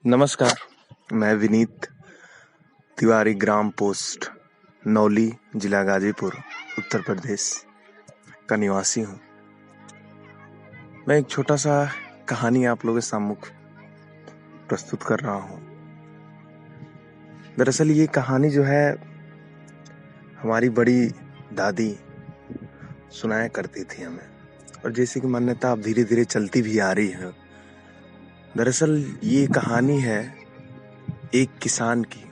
नमस्कार। मैं विनीत तिवारी, ग्राम पोस्ट नौली, जिला गाजीपुर, उत्तर प्रदेश का निवासी हूँ। मैं एक छोटा सा कहानी आप लोगों के सम्मुख प्रस्तुत कर रहा हूँ। दरअसल ये कहानी जो है हमारी बड़ी दादी सुनाया करती थी हमें, और जैसे कि मान्यता अब धीरे धीरे चलती भी आ रही है। दरअसल ये कहानी है एक किसान की,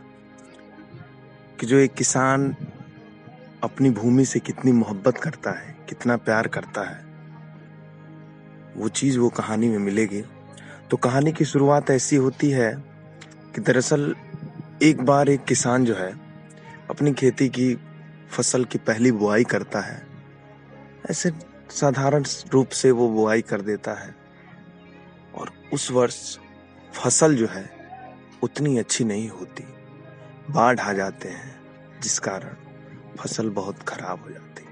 कि जो एक किसान अपनी भूमि से कितनी मोहब्बत करता है, कितना प्यार करता है, वो चीज़ वो कहानी में मिलेगी। तो कहानी की शुरुआत ऐसी होती है कि दरअसल एक बार एक किसान जो है अपनी खेती की फसल की पहली बुआई करता है। ऐसे साधारण रूप से वो बुआई कर देता है, और उस वर्ष फसल जो है उतनी अच्छी नहीं होती। बाढ़ आ जाते हैं, जिस कारण फसल बहुत खराब हो जाती है,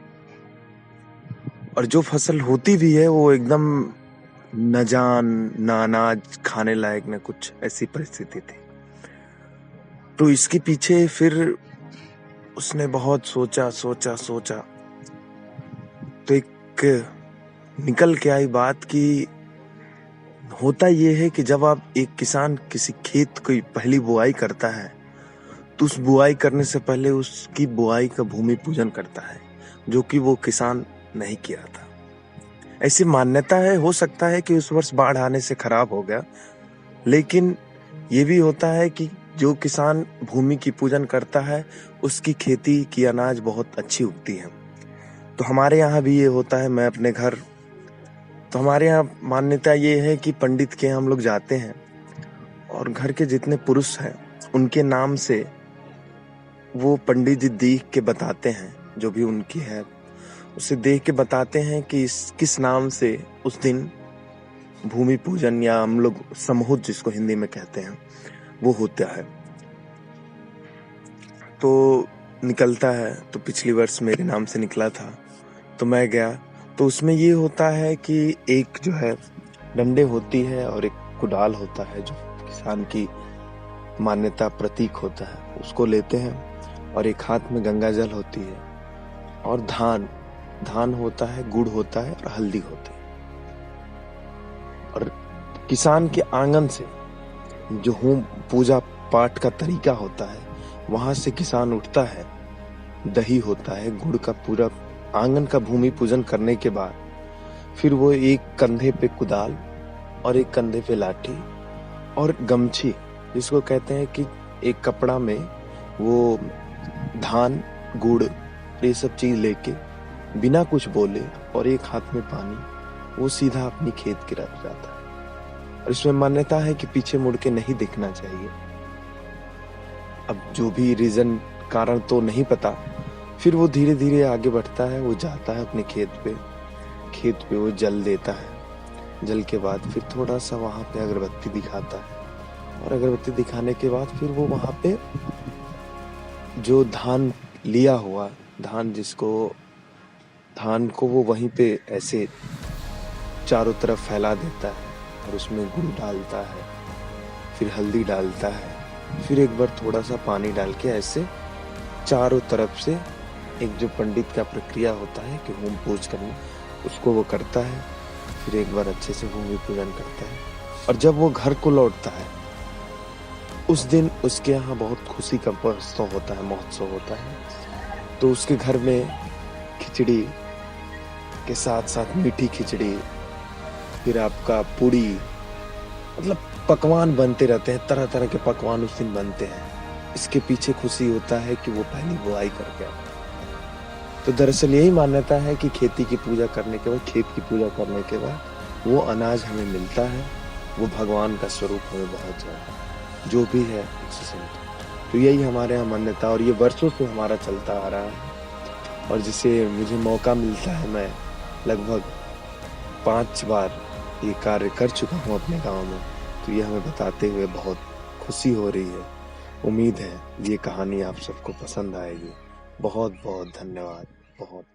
और जो फसल होती भी है वो एकदम न जान न अनाज खाने लायक न कुछ, ऐसी परिस्थिति थी। तो इसके पीछे फिर उसने बहुत सोचा सोचा सोचा, तो एक निकल के आई बात कि होता ये है कि जब आप एक किसान किसी खेत की पहली बुआई करता है तो उस बुआई करने से पहले उसकी बुआई का भूमि पूजन करता है, जो कि वो किसान नहीं किया था। ऐसी मान्यता है, हो सकता है कि उस वर्ष बाढ़ आने से खराब हो गया, लेकिन ये भी होता है कि जो किसान भूमि की पूजन करता है उसकी खेती की अनाज बहुत अच्छी उगती है। तो हमारे यहाँ भी ये होता है। मैं अपने घर, तो हमारे यहाँ मान्यता ये है कि पंडित के यहाँ हम लोग जाते हैं, और घर के जितने पुरुष हैं उनके नाम से वो पंडित जी देख के बताते हैं, जो भी उनकी है उसे देख के बताते हैं कि किस नाम से उस दिन भूमि पूजन, या हम लोग समूह जिसको हिंदी में कहते हैं, वो होता है। तो निकलता है, तो पिछली वर्ष मेरे नाम से निकला था, तो मैं गया। तो उसमें ये होता है कि एक जो है डंडे होती है और एक कुदाल होता है, जो किसान की मान्यता प्रतीक होता है, उसको लेते हैं, और एक हाथ में गंगा जल होती है, और धान होता है, गुड़ होता है और हल्दी होती है। और किसान के आंगन से जो पूजा पाठ का तरीका होता है, वहां से किसान उठता है, दही होता है, गुड़ का पूरा आंगन का भूमि पूजन करने के बाद फिर वो एक कंधे पे कुदाल और एक कंधे पे लाठी और गमछी, जिसको कहते हैं कि एक कपड़ा में वो धान गुड़ ये सब चीज लेके बिना कुछ बोले और एक हाथ में पानी, वो सीधा अपनी खेत की तरफ जाता है। और इसमें मान्यता है कि पीछे मुड़ के नहीं देखना चाहिए। अब जो भी रीजन, कारण तो नहीं पता, फिर वो धीरे धीरे आगे बढ़ता है, वो जाता है अपने खेत पे वो जल देता है। जल के बाद फिर थोड़ा सा वहां पे अगरबत्ती दिखाता है, और अगरबत्ती दिखाने के बाद फिर वो वहां पे जो धान लिया हुआ धान को वो वहीं पे ऐसे चारों तरफ फैला देता है, और उसमें गुड़ डालता है, फिर हल्दी डालता है, फिर एक बार थोड़ा सा पानी डाल के ऐसे चारों तरफ से एक जो पंडित का प्रक्रिया होता है कि होम पूज करना, उसको वो करता है। फिर एक बार अच्छे से भूमि पूजन करता है, और जब वो घर को लौटता है उस दिन उसके यहाँ बहुत खुशी का महोत्सव होता है। तो उसके घर में खिचड़ी के साथ साथ मीठी खिचड़ी, फिर आपका पूड़ी, मतलब पकवान बनते रहते हैं, तरह तरह के पकवान उस दिन बनते हैं। इसके पीछे खुशी होता है कि वो पहली बुआई करके आता है। तो दरअसल यही मान्यता है कि खेती की पूजा करने के बाद, खेत की पूजा करने के बाद वो अनाज हमें मिलता है, वो भगवान का स्वरूप हमें बहुत ज्यादा जो भी है उससे समझ। तो यही हमारे यहाँ मान्यता, और ये वर्षों से हमारा चलता आ रहा है। और जिसे मुझे मौका मिलता है, मैं लगभग 5 बार ये कार्य कर चुका हूँ अपने गांव में। तो ये हमें बताते हुए बहुत खुशी हो रही है। उम्मीद है ये कहानी आप सबको पसंद आएगी। बहुत बहुत धन्यवाद। बहुत